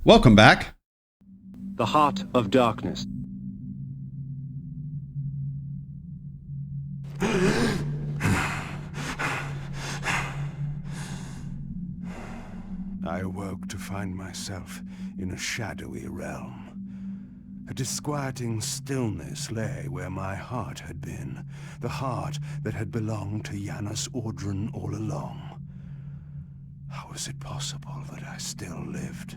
Welcome back. The Heart of Darkness. I awoke to find myself in a shadowy realm. A disquieting stillness lay where my heart had been, the heart that had belonged to Janus Audrun all along. How was it possible that I still lived?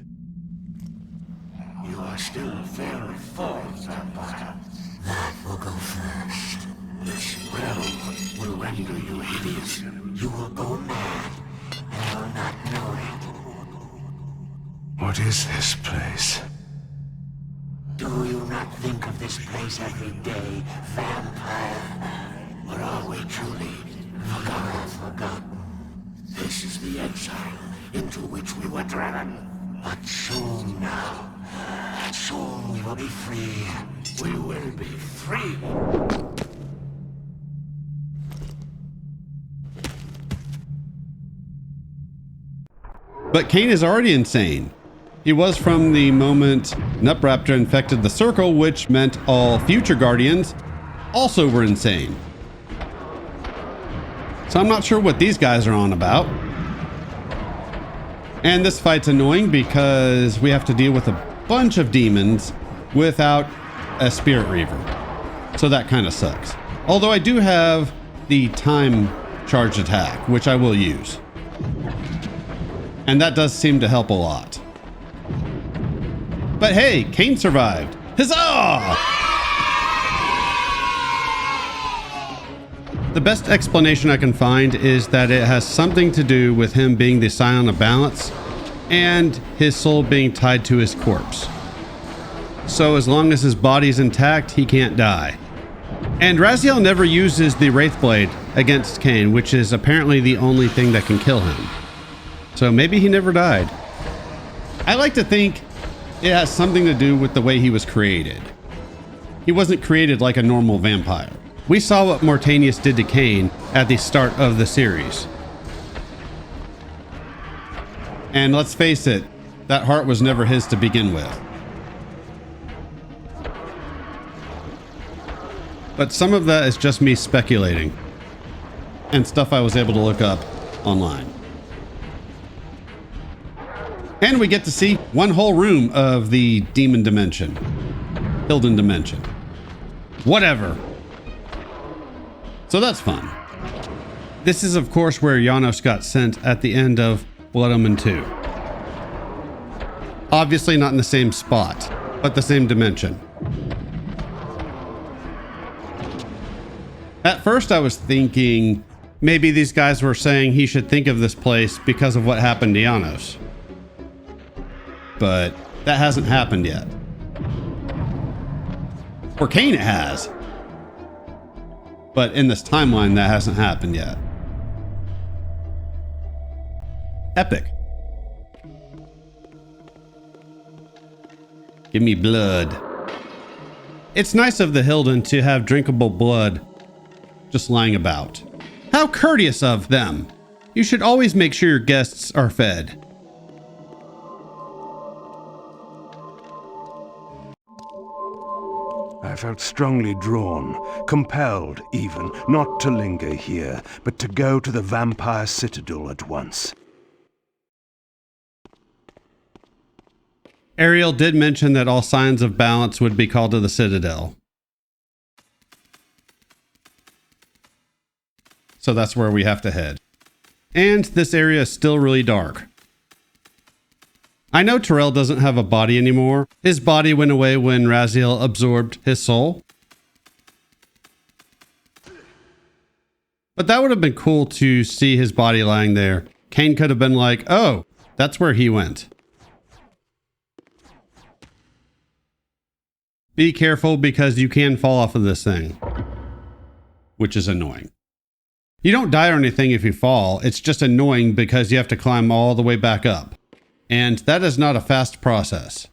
You are still very full, vampire. That will go first. This realm will render you hideous. You will go mad, and will not know it. What is this place? Do you not think of this place every day, vampire? Or are we truly forgotten? This is the exile into which we were driven. But soon now, soon we will be free. We will be free. But Kain is already insane. He was from the moment Nutraptor infected the Circle, which meant all future Guardians also were insane. So I'm not sure what these guys are on about. And this fight's annoying because we have to deal with a bunch of demons without a Spirit Reaver. So that kind of sucks. Although I do have the time charge attack, which I will use. And that does seem to help a lot. But hey, Kain survived. Huzzah! The best explanation I can find is that it has something to do with him being the Scion of Balance and his soul being tied to his corpse. So as long as his body's intact, he can't die. And Raziel never uses the Wraithblade against Kain, which is apparently the only thing that can kill him. So maybe he never died. I like to think it has something to do with the way he was created. He wasn't created like a normal vampire. We saw what Mortanius did to Kain at the start of the series. And let's face it, that heart was never his to begin with. But some of that is just me speculating and stuff I was able to look up online. And we get to see one whole room of the demon dimension. Hilden dimension. Whatever. So that's fun. This is of course where Janos got sent at the end of Blood Omen 2. Obviously not in the same spot, but the same dimension. At first I was thinking maybe these guys were saying he should think of this place because of what happened to Janos. But that hasn't happened yet. For Kain it has. But in this timeline that hasn't happened yet. Epic. Give me blood. It's nice of the Hilden to have drinkable blood just lying about. How courteous of them. You should always make sure your guests are fed. I felt strongly drawn, compelled even, not to linger here, but to go to the vampire citadel at once. Ariel did mention that all signs of balance would be called to the Citadel. So that's where we have to head. And this area is still really dark. I know Terrell doesn't have a body anymore. His body went away when Raziel absorbed his soul. But that would have been cool to see his body lying there. Kain could have been like, oh, that's where he went. Be careful because you can fall off of this thing, which is annoying. You don't die or anything if you fall. It's just annoying because you have to climb all the way back up. And that is not a fast process.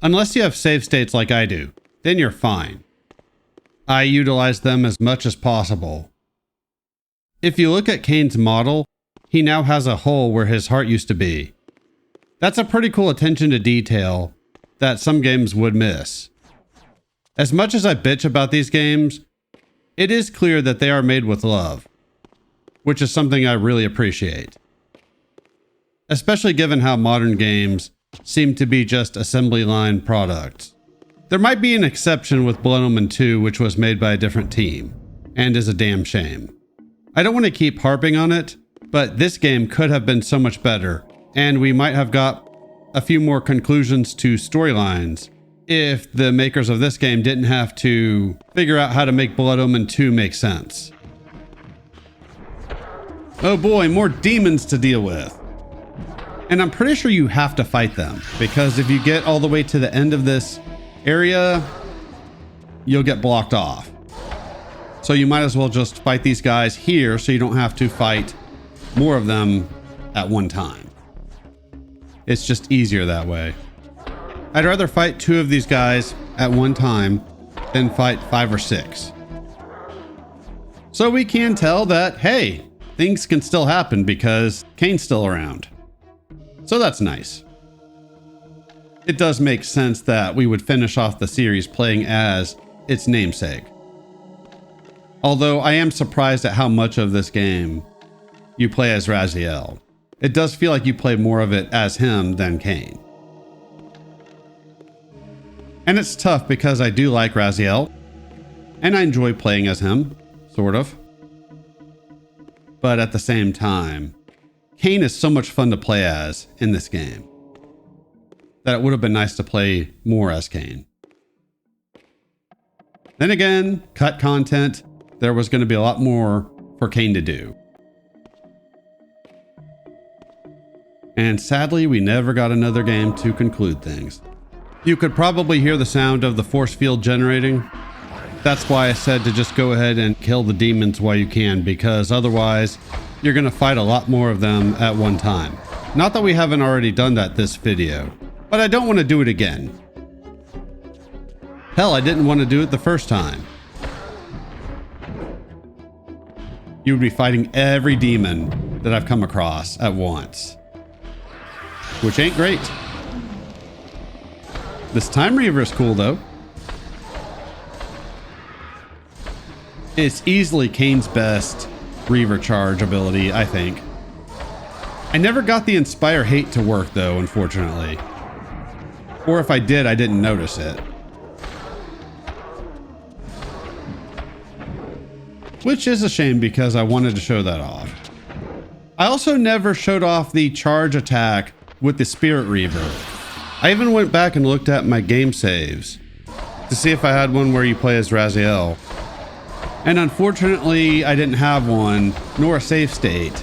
Unless you have save states like I do, then you're fine. I utilize them as much as possible. If you look at Kain's model, he now has a hole where his heart used to be. That's a pretty cool attention to detail that some games would miss. As much as I bitch about these games, it is clear that they are made with love, which is something I really appreciate. Especially given how modern games seem to be just assembly line products. There might be an exception with Blood Omen 2, which was made by a different team, and is a damn shame. I don't want to keep harping on it, but this game could have been so much better, and we might have got a few more conclusions to storylines if the makers of this game didn't have to figure out how to make Blood Omen 2 make sense. Oh boy, more demons to deal with. And I'm pretty sure you have to fight them, because if you get all the way to the end of this area, you'll get blocked off. So you might as well just fight these guys here so you don't have to fight more of them at one time. It's just easier that way. I'd rather fight 2 of these guys at one time than fight 5 or 6. So we can tell that, hey, things can still happen because Kain's still around. So that's nice. It does make sense that we would finish off the series playing as its namesake. Although I am surprised at how much of this game you play as Raziel. It does feel like you play more of it as him than Kain. And it's tough because I do like Raziel, and I enjoy playing as him, sort of. But at the same time, Kain is so much fun to play as in this game that it would have been nice to play more as Kain. Then again, cut content, there was going to be a lot more for Kain to do. And sadly, we never got another game to conclude things. You could probably hear the sound of the force field generating. That's why I said to just go ahead and kill the demons while you can, because otherwise you're going to fight a lot more of them at one time. Not that we haven't already done that this video, but I don't want to do it again. Hell, I didn't want to do it the first time. You would be fighting every demon that I've come across at once, which ain't great. This Time Reaver is cool though. It's easily Kain's best Reaver charge ability, I think. I never got the Inspire Hate to work though, unfortunately. Or if I did, I didn't notice it. Which is a shame because I wanted to show that off. I also never showed off the charge attack with the Spirit Reaver. I even went back and looked at my game saves to see if I had one where you play as Raziel. And unfortunately, I didn't have one, nor a save state,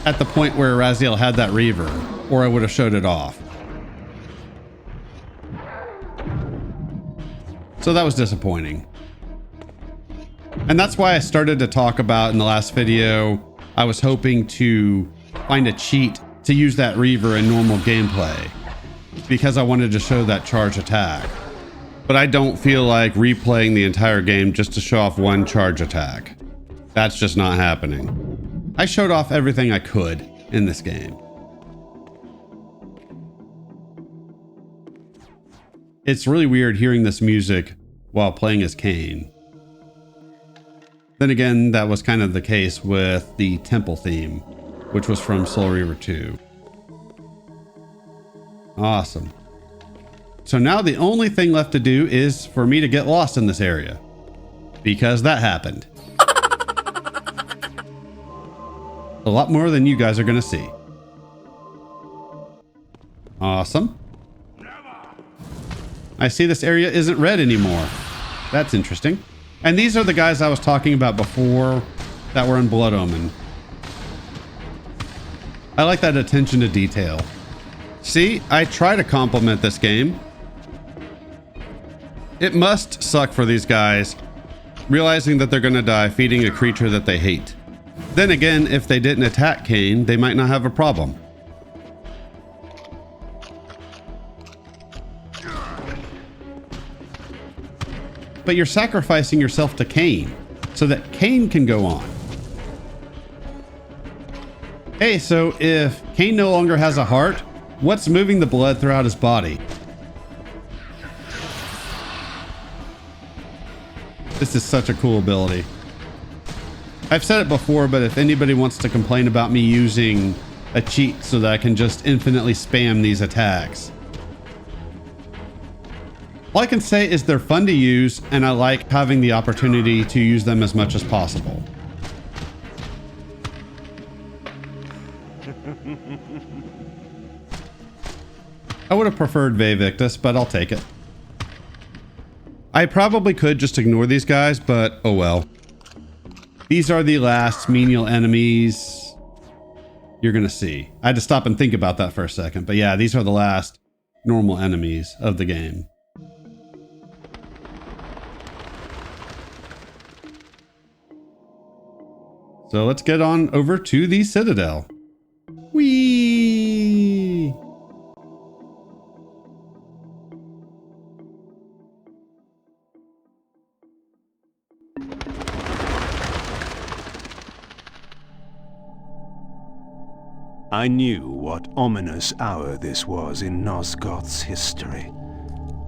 at the point where Raziel had that Reaver, or I would have showed it off. So that was disappointing. And that's why I started to talk about in the last video, I was hoping to find a cheat to use that Reaver in normal gameplay, because I wanted to show that charge attack. But I don't feel like replaying the entire game just to show off one charge attack. That's just not happening. I showed off everything I could in this game. It's really weird hearing this music while playing as Kain. Then again, that was kind of the case with the temple theme, which was from Soul Reaver 2. Awesome. So now the only thing left to do is for me to get lost in this area, because that happened. A lot more than you guys are going to see. Awesome. I see this area isn't red anymore. That's interesting. And these are the guys I was talking about before that were in Blood Omen. I like that attention to detail. See, I try to compliment this game. It must suck for these guys, realizing that they're going to die feeding a creature that they hate. Then again, if they didn't attack Kain, they might not have a problem. But you're sacrificing yourself to Kain so that Kain can go on. Hey, so if Kain no longer has a heart, what's moving the blood throughout his body? This is such a cool ability. I've said it before, but if anybody wants to complain about me using a cheat so that I can just infinitely spam these attacks, all I can say is they're fun to use, and I like having the opportunity to use them as much as possible. I would have preferred Vevictus, but I'll take it. I probably could just ignore these guys, but oh well. These are the last menial enemies you're gonna see. I had to stop and think about that for a second, but yeah, these are the last normal enemies of the game. So let's get on over to the Citadel. Whee! I knew what ominous hour this was in Nosgoth's history,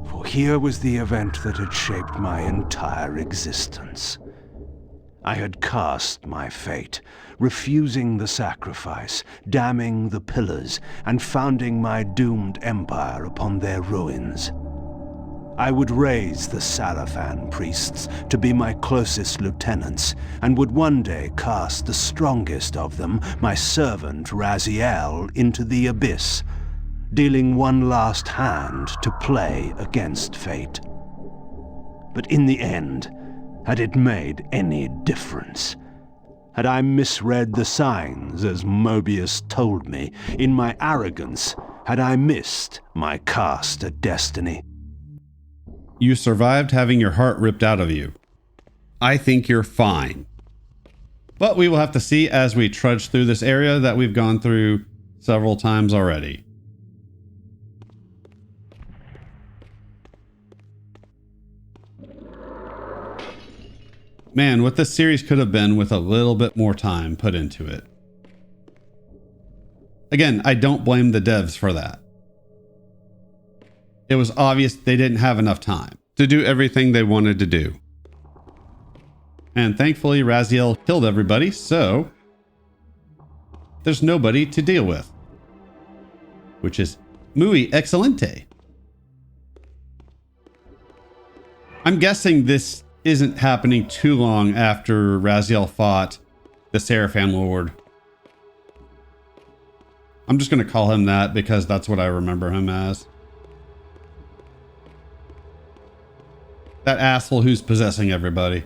for here was the event that had shaped my entire existence. I had cast my fate, refusing the sacrifice, damning the pillars, and founding my doomed empire upon their ruins. I would raise the Salafan priests to be my closest lieutenants, and would one day cast the strongest of them, my servant Raziel, into the abyss, dealing one last hand to play against fate. But in the end, had it made any difference? Had I misread the signs, as Mobius told me? In my arrogance, had I missed my cast at destiny? You survived having your heart ripped out of you. I think you're fine. But we will have to see as we trudge through this area that we've gone through several times already. Man, what this series could have been with a little bit more time put into it. Again, I don't blame the devs for that. It was obvious they didn't have enough time to do everything they wanted to do. And thankfully, Raziel killed everybody, so there's nobody to deal with. Which is muy excelente. I'm guessing this isn't happening too long after Raziel fought the Seraphim Lord. I'm just going to call him that because that's what I remember him as. That asshole who's possessing everybody.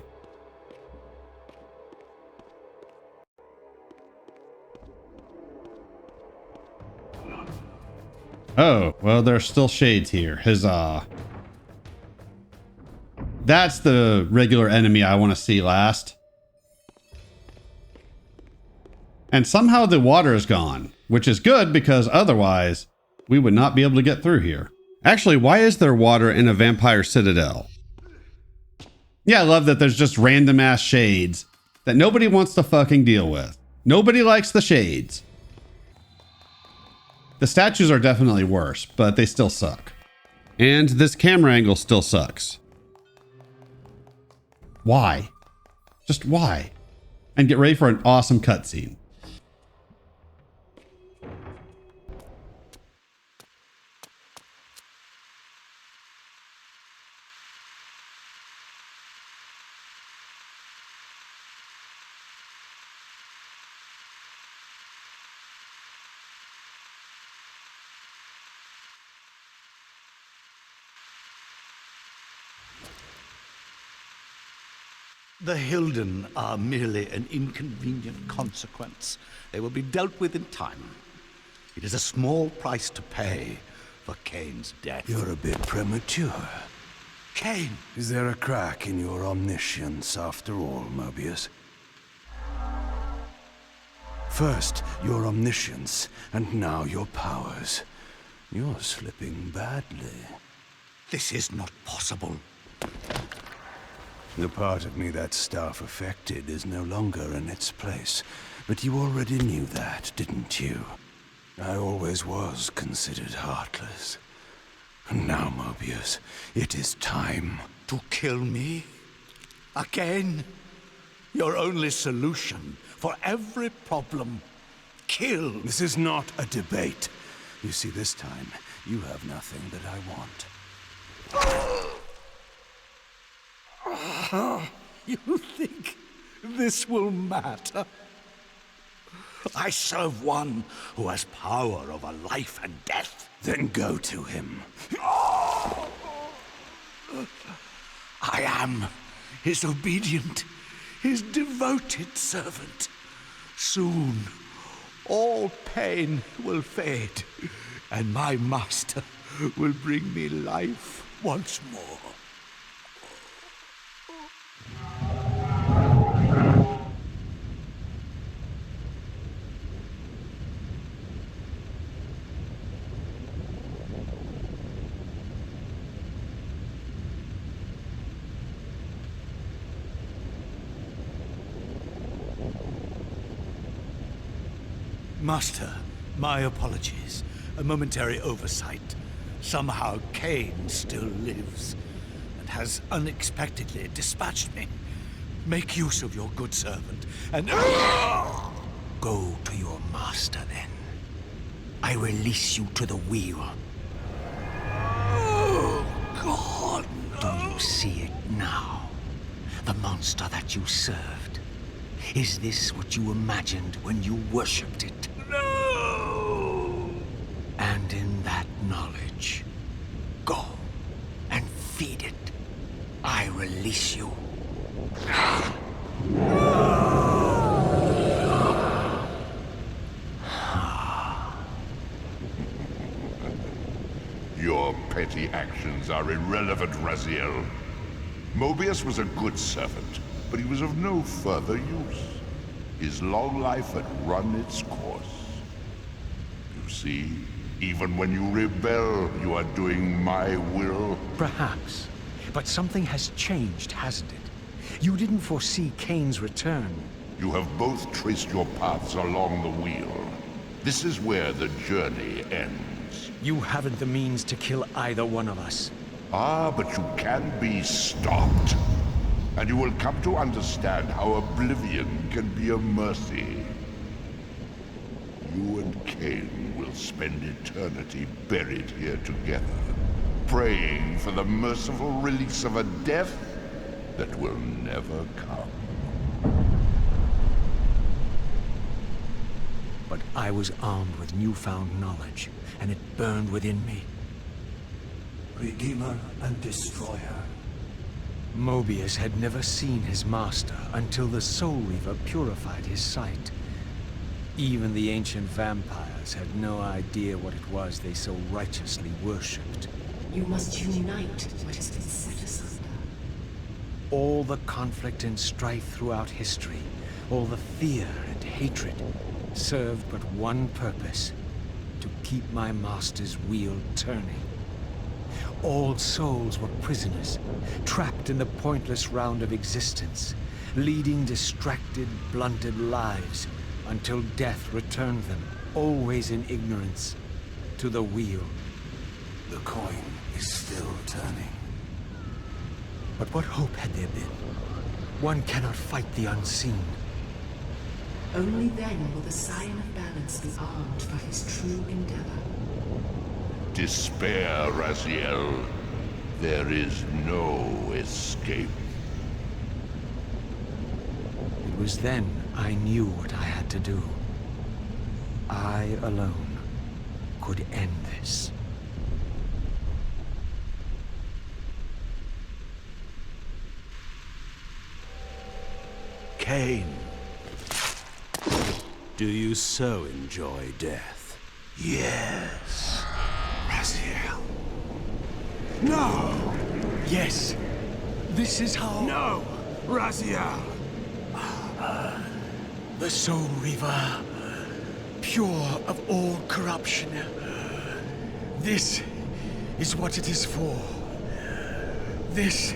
Oh, well, there's still shades here. Huzzah. That's the regular enemy I want to see last. And somehow the water is gone, which is good because otherwise we would not be able to get through here. Actually, why is there water in a vampire citadel? Yeah, I love that there's just random ass shades that nobody wants to fucking deal with. Nobody likes the shades. The statues are definitely worse, but they still suck. And this camera angle still sucks. Why? Just why? And get ready for an awesome cutscene. The Hilden are merely an inconvenient consequence. They will be dealt with in time. It is a small price to pay for Kain's death. You're a bit premature. Kain! Is there a crack in your omniscience after all, Mobius? First, your omniscience, and now your powers. You're slipping badly. This is not possible. The part of me that staff affected is no longer in its place. But you already knew that, didn't you? I always was considered heartless. And now, Mobius, it is time. To kill me? Again? Your only solution for every problem. Kill. This is not a debate. You see, this time, you have nothing that I want. You think this will matter? I serve one who has power over life and death. Then go to him. I am his obedient, his devoted servant. Soon, all pain will fade, and my master will bring me life once more. Master, my apologies. A momentary oversight. Somehow Kain still lives, and has unexpectedly dispatched me. Make use of your good servant, and... Go to your master, then. I release you to the wheel. Oh, God, no. Do you see it now? The monster that you served. Is this what you imagined when you worshipped it? No! And in that knowledge, go and feed it. I release you. Your petty actions are irrelevant, Raziel. Mobius was a good servant, but he was of no further use. His long life had run its course. You see, even when you rebel, you are doing my will. Perhaps. But something has changed, hasn't it? You didn't foresee Kain's return. You have both traced your paths along the wheel. This is where the journey ends. You haven't the means to kill either one of us. Ah, but you can be stopped. And you will come to understand how oblivion can be a mercy. You and Kain will spend eternity buried here together, praying for the merciful release of a death that will never come. But I was armed with newfound knowledge, and it burned within me. Redeemer and Destroyer. Mobius had never seen his master until the Soul Reaver purified his sight. Even the ancient vampires had no idea what it was they so righteously worshipped. You must unite what has been set asunder. All the conflict and strife throughout history, all the fear and hatred, served but one purpose: to keep my master's wheel turning. All souls were prisoners, trapped in the pointless round of existence, leading distracted, blunted lives until death returned them, always in ignorance, to the wheel. The coin is still turning. But what hope had there been? One cannot fight the unseen. Only then will the Scion of Balance be armed for his true endeavor. Despair, Raziel. There is no escape. It was then I knew what I had to do. I alone could end this. Kain. Do you so enjoy death? Yes. Raziel. No! Yes! This is how... No! Raziel! The Soul Reaver, pure of all corruption. This is what it is for. This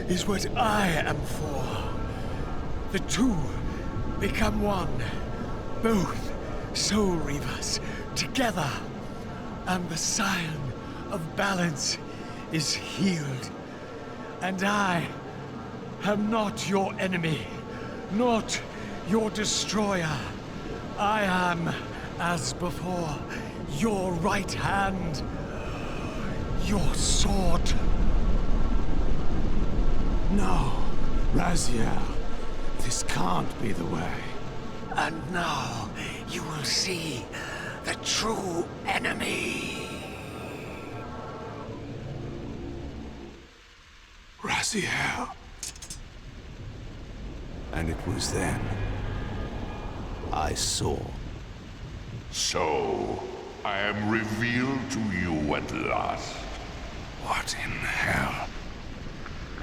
is what I am for. The two become one. both Soul Reavers together, and the Scion of Balance is healed. And I am not your enemy, not your destroyer. I am, as before, your right hand, your sword. No, Raziel, this can't be the way. And now you will see the true enemy. Raziel. And it was then I saw. So, I am revealed to you at last. What in hell?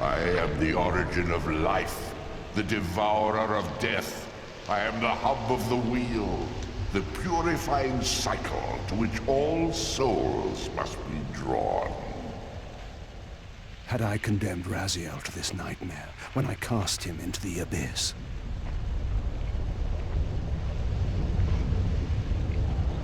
I am the origin of life, the devourer of death. I am the hub of the wheel, the purifying cycle to which all souls must be drawn. Had I condemned Raziel to this nightmare when I cast him into the abyss?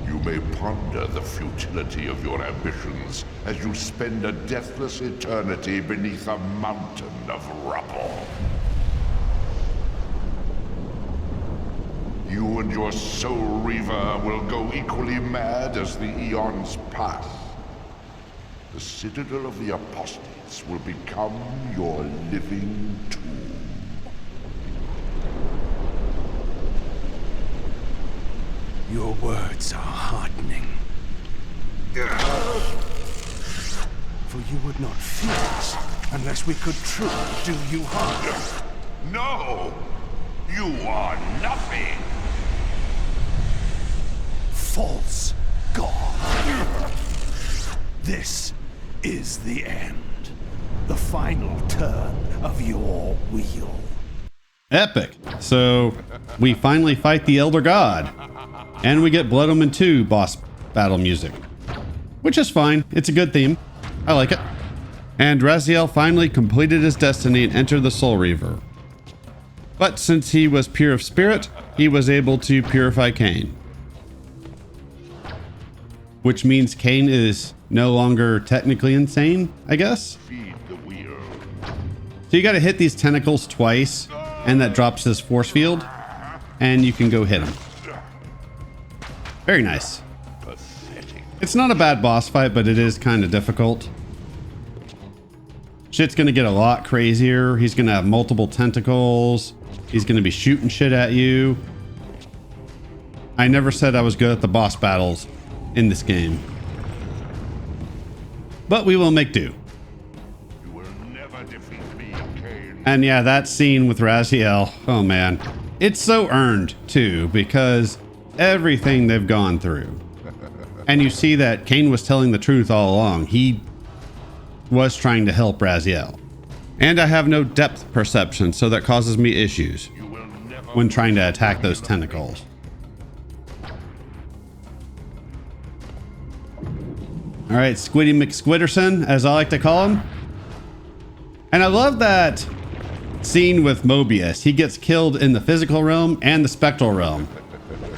You may ponder the futility of your ambitions as you spend a deathless eternity beneath a mountain of rubble. You and your Soul Reaver will go equally mad as the eons pass. The Citadel of the Apostates will become your living tomb. Your words are heartening. For you would not fear us unless we could truly do you harm. No! You are nothing! False god. This is the end. The final turn of your wheel. Epic. So we finally fight the Elder God. And we get Blood Omen 2 boss battle music. Which is fine. It's a good theme. I like it. And Raziel finally completed his destiny and entered the Soul Reaver. But since he was pure of spirit, he was able to purify Kain. Which means Kain is no longer technically insane, I guess? Feed the wheel. So you gotta hit these tentacles twice, and that drops his force field, and you can go hit him. Very nice. Pathetic. It's not a bad boss fight, but it is kind of difficult. Shit's gonna get a lot crazier. He's gonna have multiple tentacles. He's gonna be shooting shit at you. I never said I was good at the boss battles in this game. But we will make do. You will never defeat me, Kain. And yeah, that scene with Raziel, oh man. It's so earned too, because everything they've gone through. And you see that Kain was telling the truth all along. He was trying to help Raziel. And I have no depth perception, so that causes me issues when trying to attack those tentacles. All right, Squiddy McSquidderson, as I like to call him. And I love that scene with Mobius. He gets killed in the physical realm and the spectral realm.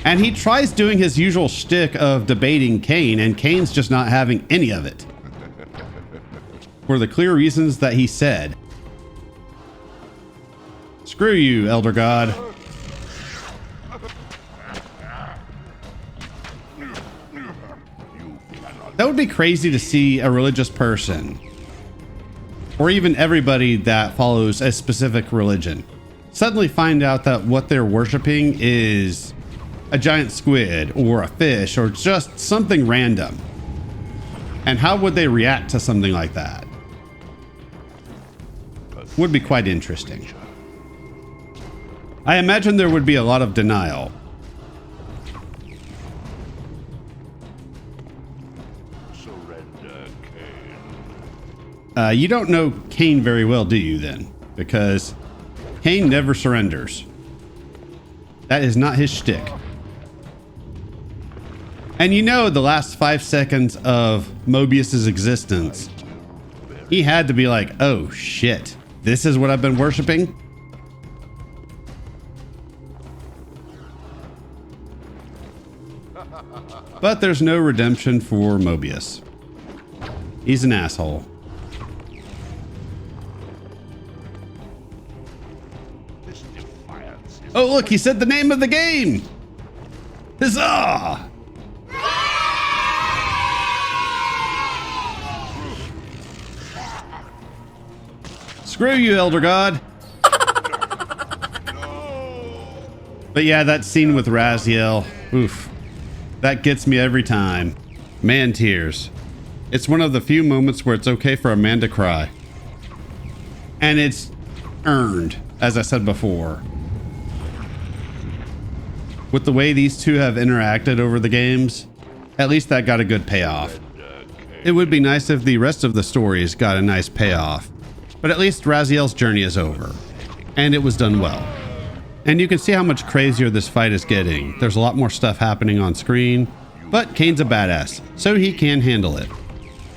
And he tries doing his usual shtick of debating Kain, and Kain's just not having any of it. For the clear reasons that he said. Screw you, Elder God. That would be crazy to see a religious person, or even everybody that follows a specific religion, suddenly find out that what they're worshiping is a giant squid or a fish or just something random. And how would they react to something like that? Would be quite interesting. I imagine there would be a lot of denial. Surrender, Kain. You don't know Kain very well, do you then? Because Kain never surrenders. That is not his shtick. And you know, the last 5 seconds of Mobius's existence, he had to be like, oh shit, this is what I've been worshiping? But there's no redemption for Mobius. He's an asshole. This defiance is Oh, look, he said the name of the game! Huzzah! Screw you, Elder God. But yeah, that scene with Raziel, oof, that gets me every time. Man tears. It's one of the few moments where it's okay for a man to cry. And it's earned, as I said before. With the way these two have interacted over the games, at least that got a good payoff. It would be nice if the rest of the stories got a nice payoff, but at least Raziel's journey is over, and it was done well. And you can see how much crazier this fight is getting. There's a lot more stuff happening on screen, but Kain's a badass, so he can handle it.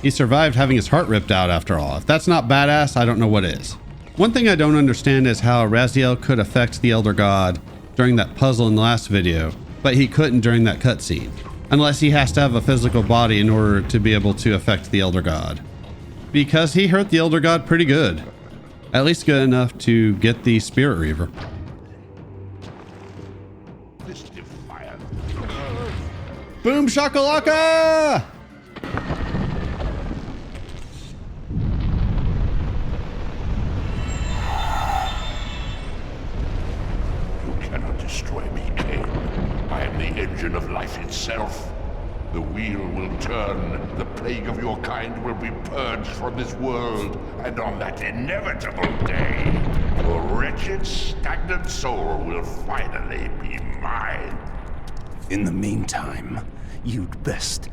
He survived having his heart ripped out after all. If that's not badass, I don't know what is. One thing I don't understand is how Raziel could affect the Elder God during that puzzle in the last video, but he couldn't during that cutscene. Unless he has to have a physical body in order to be able to affect the Elder God. Because he hurt the Elder God pretty good. At least good enough to get the Spirit Reaver. this defiance. Boom shakalaka! You cannot destroy me, Kain. I am the engine of life itself. The wheel will turn, the plague of your kind will be purged from this world, and on that inevitable day, your wretched, stagnant soul will finally be mine. In the meantime, you'd best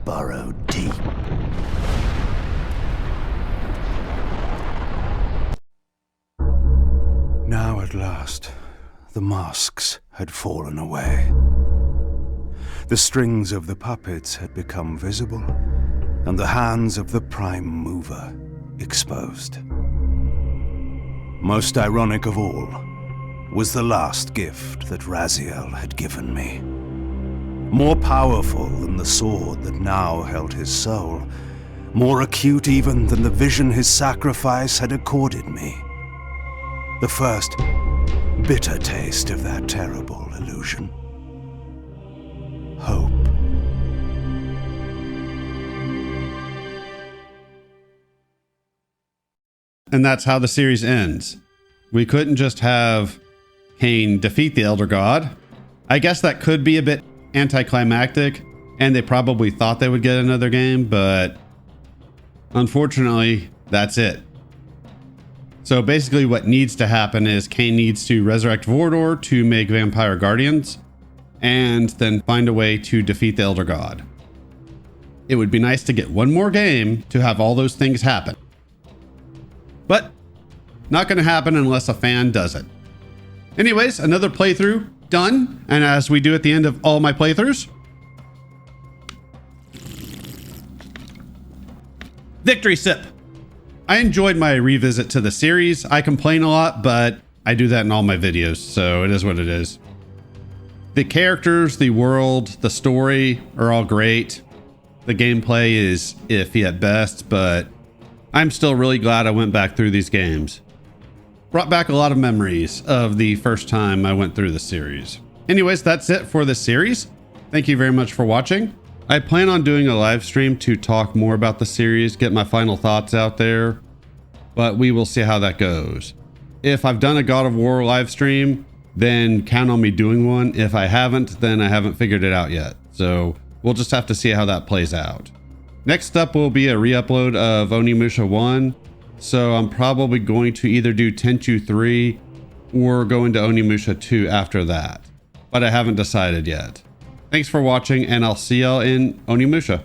burrow deep. Now at last, the masks had fallen away. The strings of the puppets had become visible, and the hands of the Prime Mover exposed. Most ironic of all was the last gift that Raziel had given me. More powerful than the sword that now held his soul, more acute even than the vision his sacrifice had accorded me. The first bitter taste of that terrible illusion. Hope. And that's how the series ends. We couldn't just have Kain defeat the Elder God. I guess that could be a bit anticlimactic, and they probably thought they would get another game, but unfortunately, that's it. So basically what needs to happen is Kain needs to resurrect Vordor to make Vampire Guardians, and then find a way to defeat the Elder God. It would be nice to get one more game to have all those things happen. But not going to happen unless a fan does it. Anyways, another playthrough done. And as we do at the end of all my playthroughs, victory sip. I enjoyed my revisit to the series. I complain a lot, but I do that in all my videos, so it is what it is. The characters, the world, the story are all great. The gameplay is iffy at best, but I'm still really glad I went back through these games. Brought back a lot of memories of the first time I went through the series. Anyways, that's it for this series. Thank you very much for watching. I plan on doing a live stream to talk more about the series, get my final thoughts out there, but we will see how that goes. If I've done a God of War live stream, then count on me doing one. If I haven't, then I haven't figured it out yet. So we'll just have to see how that plays out. Next up will be a re-upload of Onimusha 1. So I'm probably going to either do Tenchu 3 or go into Onimusha 2 after that. But I haven't decided yet. Thanks for watching, and I'll see y'all in Onimusha.